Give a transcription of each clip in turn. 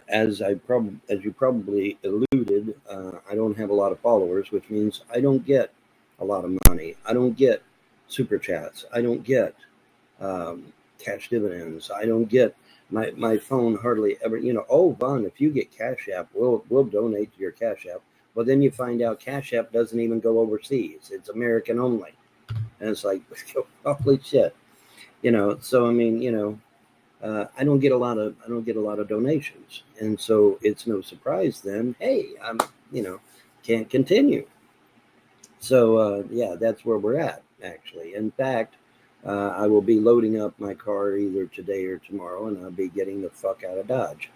as you probably alluded, I don't have a lot of followers, which means I don't get a lot of money. I don't get super chats. I don't get um, cash dividends. I don't get my phone hardly ever. Oh, Vaughn, if you get Cash App, we'll donate to your Cash App. Well, then you find out Cash App doesn't even go overseas. It's American only, and it's like, holy shit. So I mean, I don't get a lot of donations, and so it's no surprise then. Hey, you know can't continue. So yeah, that's where we're at actually. In fact, I will be loading up my car either today or tomorrow, and I'll be getting the fuck out of Dodge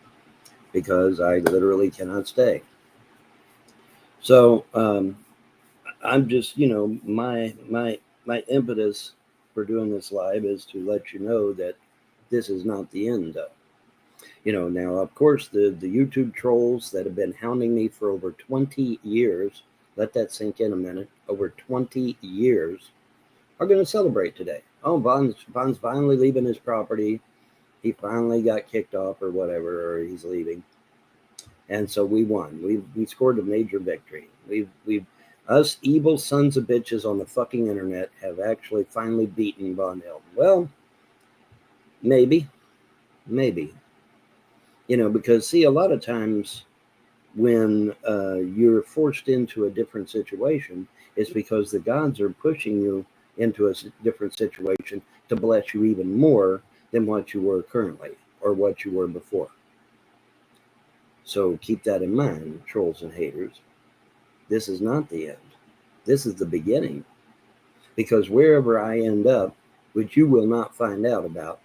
because I literally cannot stay. So I'm just my impetus for doing this live is to let you know that this is not the end though. Now, of course, the YouTube trolls that have been hounding me for over 20 years, let that sink in a minute, over 20 years, are going to celebrate today. Oh, Vaughn's finally leaving his property. He finally got kicked off or whatever, or he's leaving. And so we won. We scored a major victory. We've us evil sons of bitches on the fucking internet have actually finally beaten Von Hilton. Well, maybe. Because see, a lot of times when you're forced into a different situation, it's because the gods are pushing you into a different situation to bless you even more than what you were currently or what you were before. So keep that in mind, trolls and haters. This is not the end. This is the beginning. Because wherever I end up, which you will not find out about,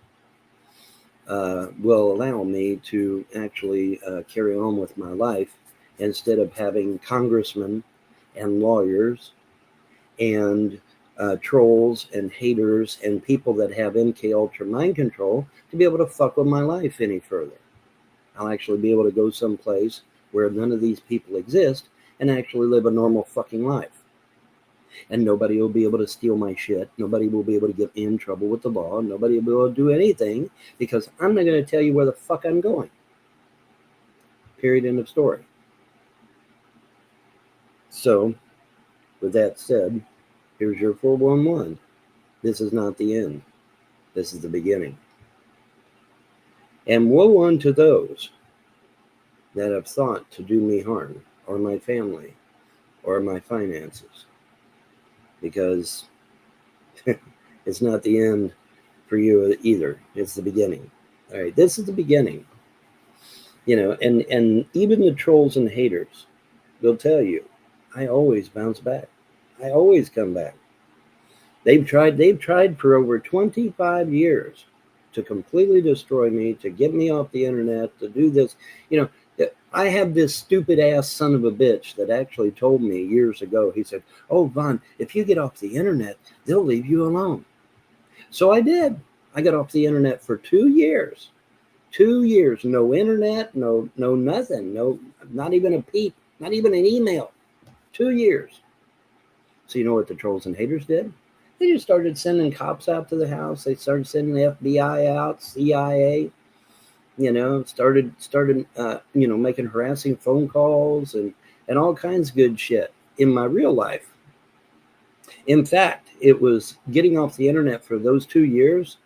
will allow me to actually carry on with my life instead of having congressmen and lawyers and trolls and haters and people that have MK Ultra mind control to be able to fuck with my life any further. I'll actually be able to go someplace where none of these people exist and actually live a normal fucking life. And nobody will be able to steal my shit. Nobody will be able to get me in trouble with the law. Nobody will be able to do anything because I'm not going to tell you where the fuck I'm going. Period. End of story. So, with that said, here's your 411. This is not the end. This is the beginning. And woe unto those that have thought to do me harm, or my family, or my finances. Because it's not the end for you either. It's the beginning. All right, this is the beginning. And even the trolls and haters, they'll tell you, I always bounce back. I always come back. They've tried for over 25 years to completely destroy me, to get me off the internet, to do this. I have this stupid ass son of a bitch that actually told me years ago, he said, oh, Vaughn, if you get off the internet, they'll leave you alone. So I did. I got off the internet for 2 years. 2 years, no internet, no nothing, no, not even a peep, not even an email. 2 years. So you know what the trolls and haters did? They just started sending cops out to the house. They started sending the FBI out, CIA. Started making harassing phone calls and all kinds of good shit in my real life. In fact, it was getting off the internet for those 2 years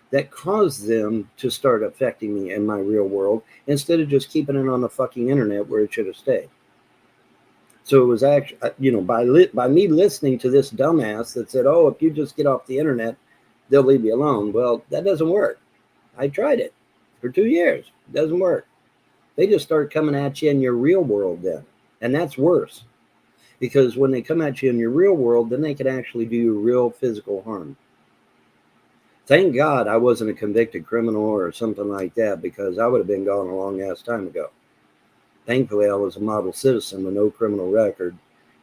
that caused them to start affecting me in my real world instead of just keeping it on the fucking internet where it should have stayed. So it was actually, by me listening to this dumbass that said, oh, if you just get off the internet, they'll leave you alone. Well, that doesn't work. I tried it for 2 years. It doesn't work. They just start coming at you in your real world then. And that's worse. Because when they come at you in your real world, then they can actually do you real physical harm. Thank God I wasn't a convicted criminal or something like that, because I would have been gone a long ass time ago. Thankfully, I was a model citizen with no criminal record.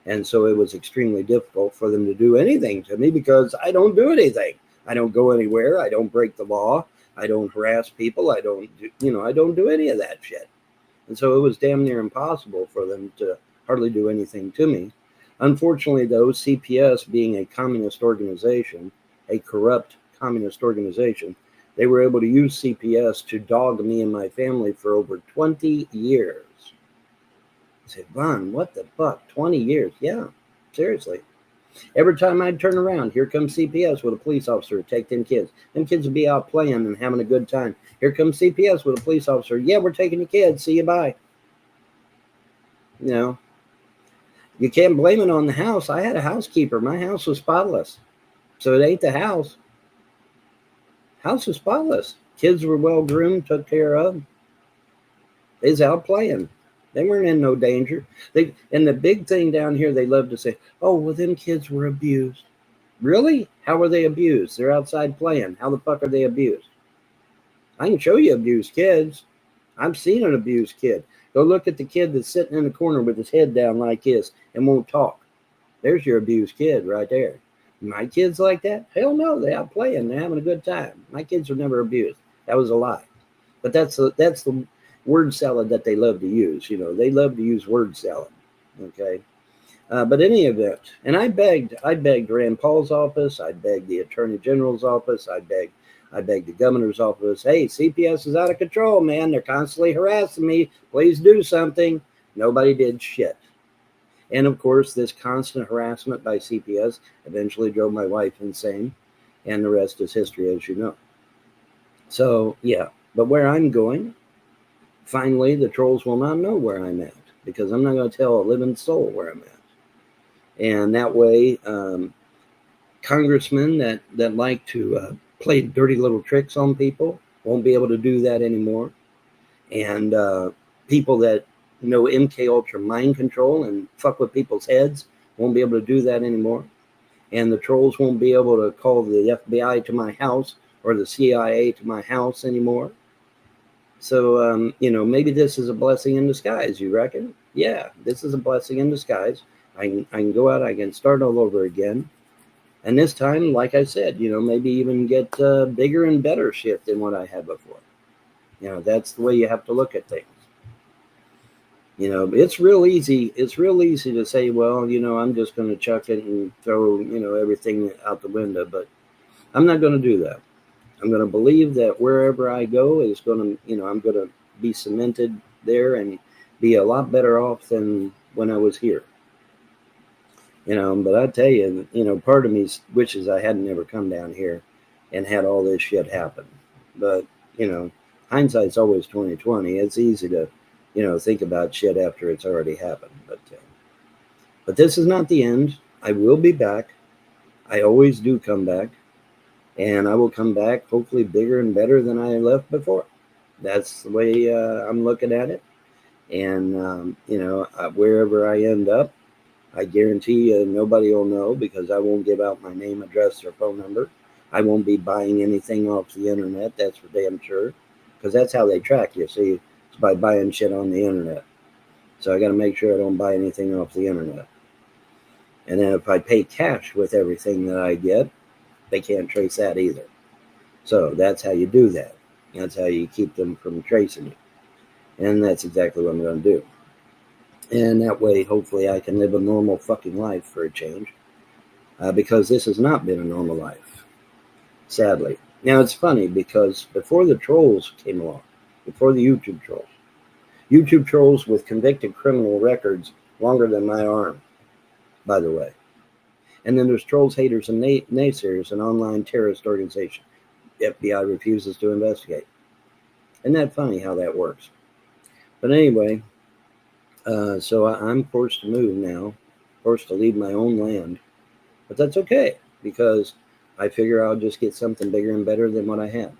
And so it was extremely difficult for them to do anything to me because I don't do anything. I don't go anywhere. I don't break the law. I don't harass people. I don't do any of that shit. And so it was damn near impossible for them to hardly do anything to me. Unfortunately, though, CPS being a communist organization, a corrupt communist organization, They were able to use CPS to dog me and my family for over 20 years. I said, Vaughn, what the fuck? 20 years? Yeah, seriously. Every time I'd turn around, here comes CPS with a police officer to take them kids. Them kids would be out playing and having a good time. Here comes CPS with a police officer. Yeah, we're taking the kids. See you, bye. You know, you can't blame it on the house. I had a housekeeper. My house was spotless. So it ain't the house. House was spotless. Kids were well groomed, took care of. They was out playing. They weren't in no danger. And the big thing down here, they love to say, oh, well, them kids were abused. Really? How were they abused? They're outside playing. How the fuck are they abused? I can show you abused kids. I've seen an abused kid. Go look at the kid that's sitting in the corner with his head down like this and won't talk. There's your abused kid right there. My kids like that? Hell no, they're out playing. They're having a good time. My kids were never abused. That was a lie. But that's the word salad that they love to use. You know, they love to use word salad. Okay. But any event, and I begged Rand Paul's office. I begged the Attorney General's office. I begged the governor's office. Hey, CPS is out of control, man. They're constantly harassing me. Please do something. Nobody did shit. And of course, this constant harassment by CPS eventually drove my wife insane. And the rest is history, as you know. So, yeah. But where I'm going, finally, the trolls will not know where I'm at, because I'm not going to tell a living soul where I'm at. And that way, congressmen that like to play dirty little tricks on people won't be able to do that anymore. And people that know MK Ultra mind control and fuck with people's heads won't be able to do that anymore. And the trolls won't be able to call the FBI to my house or the CIA to my house anymore. So, you know, maybe this is a blessing in disguise, you reckon? Yeah, this is a blessing in disguise. I can go out, I can start all over again. And this time, like I said, you know, maybe even get bigger and better shit than what I had before. You know, that's the way you have to look at things. You know, it's real easy. It's real easy to say, well, you know, I'm just going to chuck it and throw, you know, everything out the window. But I'm not going to do that. I'm going to believe that wherever I go is going to, you know, I'm going to be cemented there and be a lot better off than when I was here. You know, but I tell you, you know, part of me wishes I hadn't never come down here and had all this shit happen. But, you know, hindsight's always 20/20. It's easy to, you know, think about shit after it's already happened. But this is not the end. I will be back. I always do come back. And I will come back hopefully bigger and better than I left before. That's the way I'm looking at it. And, you know, wherever I end up, I guarantee you nobody will know, because I won't give out my name, address, or phone number. I won't be buying anything off the internet. That's for damn sure. Because that's how they track you. See, it's by buying shit on the internet. So I got to make sure I don't buy anything off the internet. And then if I pay cash with everything that I get, they can't trace that either. So that's how you do that. That's how you keep them from tracing you. And that's exactly what I'm going to do. And that way, hopefully, I can live a normal fucking life for a change. Because this has not been a normal life, sadly. Now, it's funny, because before the trolls came along, before the YouTube trolls with convicted criminal records longer than my arm, by the way. And then there's trolls, haters, and naysayers, an online terrorist organization. The FBI refuses to investigate. Isn't that funny how that works? But anyway, so I'm forced to move now, forced to leave my own land. But that's okay, because I figure I'll just get something bigger and better than what I had.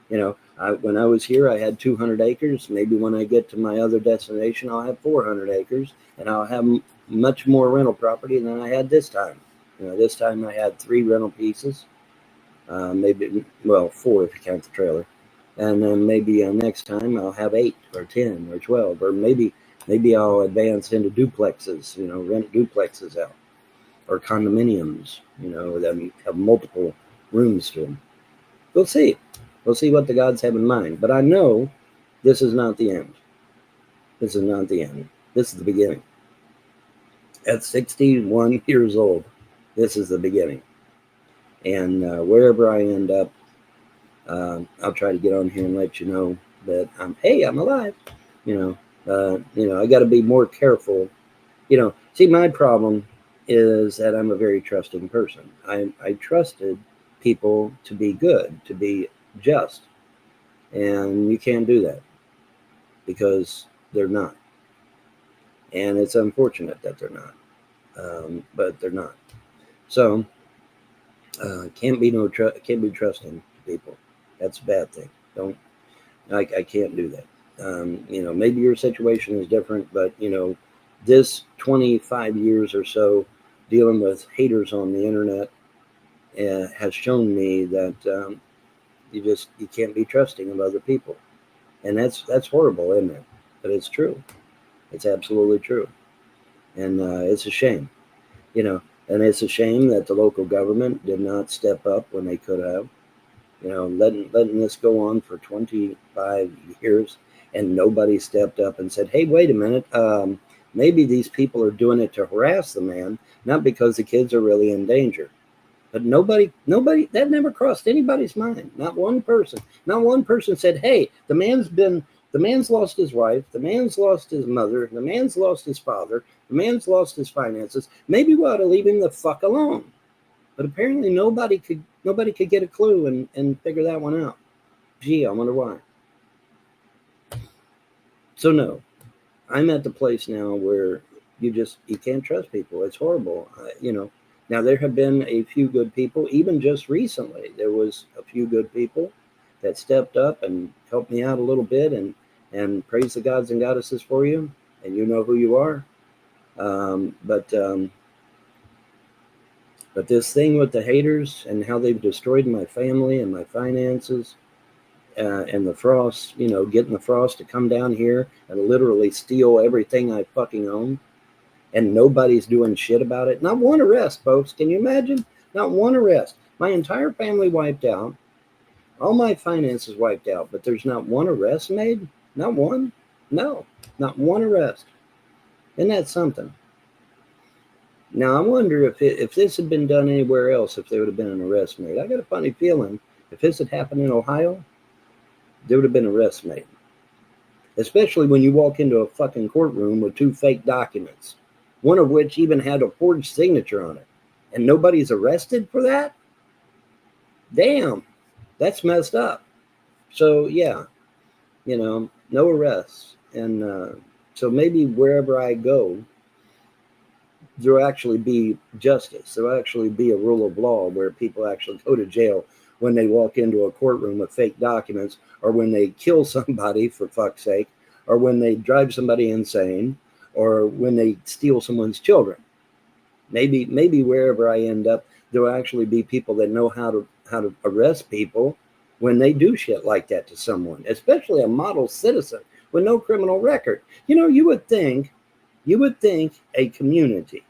You know, when I was here, I had 200 acres. Maybe when I get to my other destination, I'll have 400 acres, and I'll have much more rental property than I had this time. You know, this time I had 3 rental pieces, maybe, well, 4 if you count the trailer. And then maybe next time I'll have 8 or 10 or 12, or maybe I'll advance into duplexes, you know, rent duplexes out, or condominiums, you know, that have multiple rooms to them. We'll see. We'll see what the gods have in mind. But I know this is not the end. This is not the end. This is the beginning. At 61 years old, this is the beginning. And wherever I end up, I'll try to get on here and let you know that I'm alive. I got to be more careful. See, my problem is that I'm a very trusting person. I trusted people to be good, to be just, and you can't do that because they're not. And it's unfortunate that they're not, but they're not. So can't be trusting people. That's a bad thing. Don't I can't do that. Maybe your situation is different, but this 25 years or so dealing with haters on the internet has shown me that you can't be trusting of other people, and that's horrible, isn't it? But it's true. It's absolutely true, and it's a shame, you know. And it's a shame that the local government did not step up when they could have. Letting this go on for 25 years and nobody stepped up and said, hey, wait a minute, maybe these people are doing it to harass the man, not because the kids are really in danger. But nobody, that never crossed anybody's mind. Not one person said, hey, the man's lost his wife, the man's lost his mother, the man's lost his father, the man's lost his finances. Maybe we ought to leave him the fuck alone. But apparently nobody could get a clue and figure that one out. Gee, I wonder why. So no, I'm at the place now where you can't trust people. It's horrible. Now there have been a few good people, even just recently. There was a few good people that stepped up and helped me out a little bit, and praise the gods and goddesses for you, and you know who you are. But this thing with the haters and how they've destroyed my family and my finances, and the Frost, getting the Frost to come down here and literally steal everything I fucking own, and nobody's doing shit about it. Not one arrest, folks. Can you imagine? Not one arrest. My entire family wiped out. All my finances wiped out, but there's not one arrest made? Not one? No, not one arrest. Isn't that something? Now, I wonder if this had been done anywhere else, if there would have been an arrest made. I got a funny feeling if this had happened in Ohio, there would have been arrests made. Especially when you walk into a fucking courtroom with 2 fake documents, one of which even had a forged signature on it, and nobody's arrested for that? Damn, that's messed up. So, yeah, no arrests. And so maybe wherever I go, there'll actually be justice. There'll actually be a rule of law where people actually go to jail when they walk into a courtroom with fake documents, or when they kill somebody, for fuck's sake, or when they drive somebody insane, or when they steal someone's children. Maybe wherever I end up, there'll actually be people that know how to arrest people when they do shit like that to someone, especially a model citizen with no criminal record. You would think a community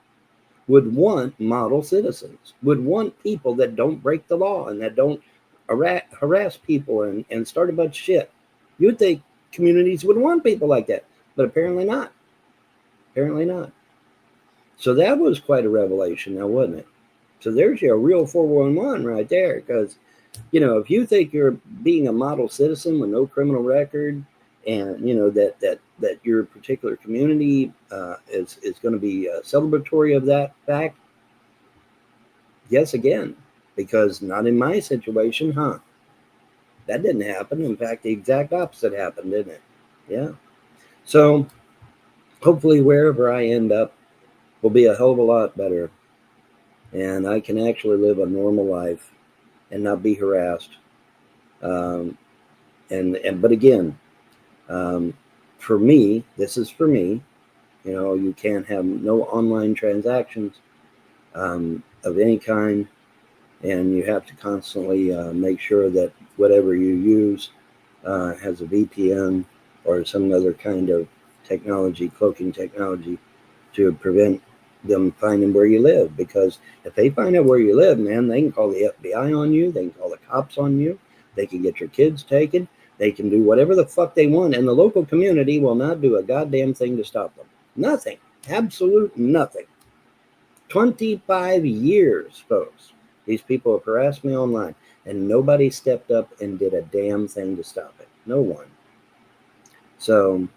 would want model citizens, would want people that don't break the law and that don't harass people and start a bunch of shit. You would think communities would want people like that, but apparently not. Apparently not. So that was quite a revelation now, wasn't it? So there's your real 411 right there, because, if you think you're being a model citizen with no criminal record, and that your particular community is going to be celebratory of that fact, yes, again, because not in my situation, huh? That didn't happen. In fact, the exact opposite happened, didn't it? Yeah. So hopefully wherever I end up will be a hell of a lot better, and I can actually live a normal life and not be harassed. But again, for me, this is for me. You can't have no online transactions of any kind, and you have to constantly make sure that whatever you use has a VPN or some other kind of technology, cloaking technology, to prevent them finding where you live. Because if they find out where you live, man, they can call the FBI on you, they can call the cops on you, they can get your kids taken, they can do whatever the fuck they want, and the local community will not do a goddamn thing to stop them. Nothing. Absolute nothing. 25 years, folks. These people have harassed me online. and nobody stepped up and did a damn thing to stop it. No one. So,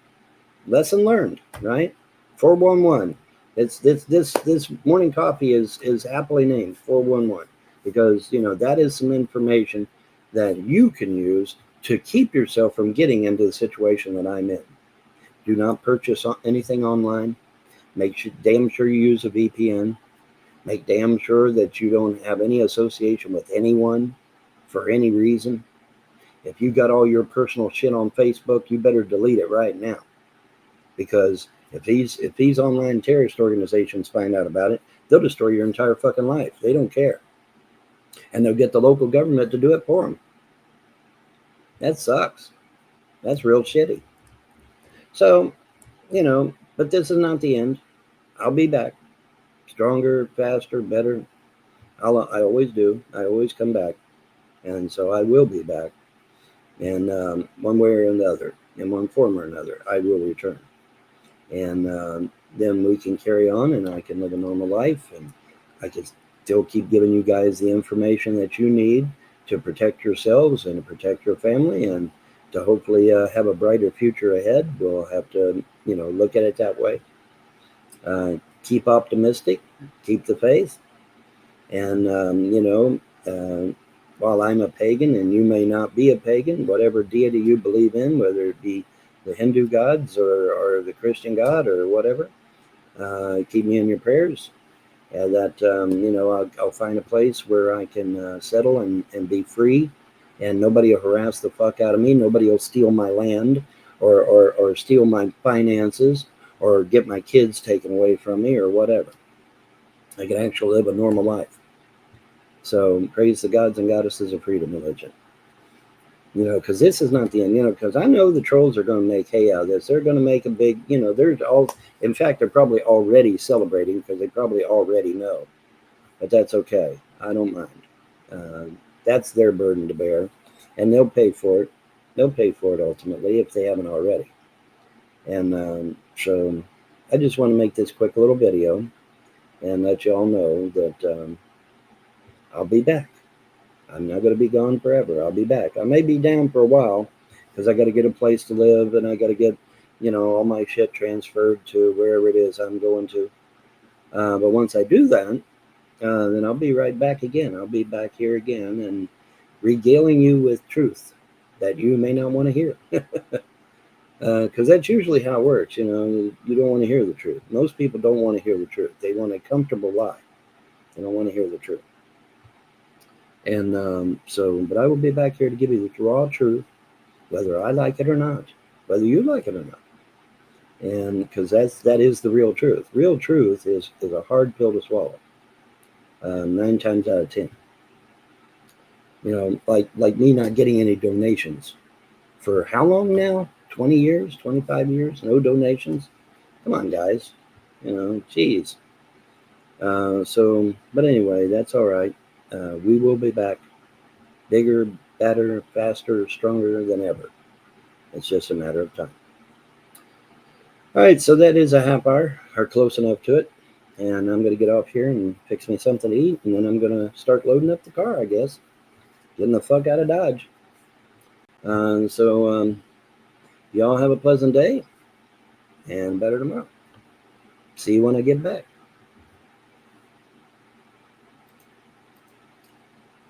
lesson learned, right? 411. It's this morning coffee is aptly named 411 because that is some information that you can use to keep yourself from getting into the situation that I'm in. Do not purchase anything online. Make sure, damn sure you use a VPN. Make damn sure that you don't have any association with anyone for any reason. If you got all your personal shit on Facebook, you better delete it right now. Because if these online terrorist organizations find out about it, they'll destroy your entire fucking life. They don't care. And they'll get the local government to do it for them. That sucks. That's real shitty. So, but this is not the end. I'll be back. Stronger, faster, better. I always do. I always come back. And so I will be back. And one way or another, in one form or another, I will return. And then we can carry on and I can live a normal life. And I can still keep giving you guys the information that you need to protect yourselves and to protect your family and to hopefully have a brighter future ahead. We'll have to, look at it that way. Keep optimistic, keep the faith. And, while I'm a pagan and you may not be a pagan, whatever deity you believe in, whether it be the Hindu gods or the Christian God or whatever, keep me in your prayers. That, I'll find a place where I can settle and be free and nobody will harass the fuck out of me. Nobody will steal my land or steal my finances or get my kids taken away from me or whatever. I can actually live a normal life. So praise the gods and goddesses of freedom religion. Because this is not the end, because I know the trolls are going to make hay out of this. They're going to make a big, in fact, they're probably already celebrating because they probably already know. But that's okay. I don't mind. That's their burden to bear. And they'll pay for it. They'll pay for it ultimately if they haven't already. And so I just want to make this quick little video and let you all know that I'll be back. I'm not going to be gone forever. I'll be back. I may be down for a while because I got to get a place to live and I got to get, all my shit transferred to wherever it is I'm going to. But once I do that, then I'll be right back again. I'll be back here again and regaling you with truth that you may not want to hear. Because that's usually how it works. You don't want to hear the truth. Most people don't want to hear the truth. They want a comfortable lie. They don't want to hear the truth. And but I will be back here to give you the raw truth, whether I like it or not, whether you like it or not. And because that is the real truth. Real truth is a hard pill to swallow. 9 times out of 10. Like me not getting any donations for how long now? 20 years, 25 years, no donations. Come on, guys. Geez. But anyway, that's all right. We will be back bigger, better, faster, stronger than ever. It's just a matter of time. All right, so that is a half hour or close enough to it. And I'm going to get off here and fix me something to eat. And then I'm going to start loading up the car, I guess. Getting the fuck out of Dodge. Y'all have a pleasant day and better tomorrow. See you when I get back.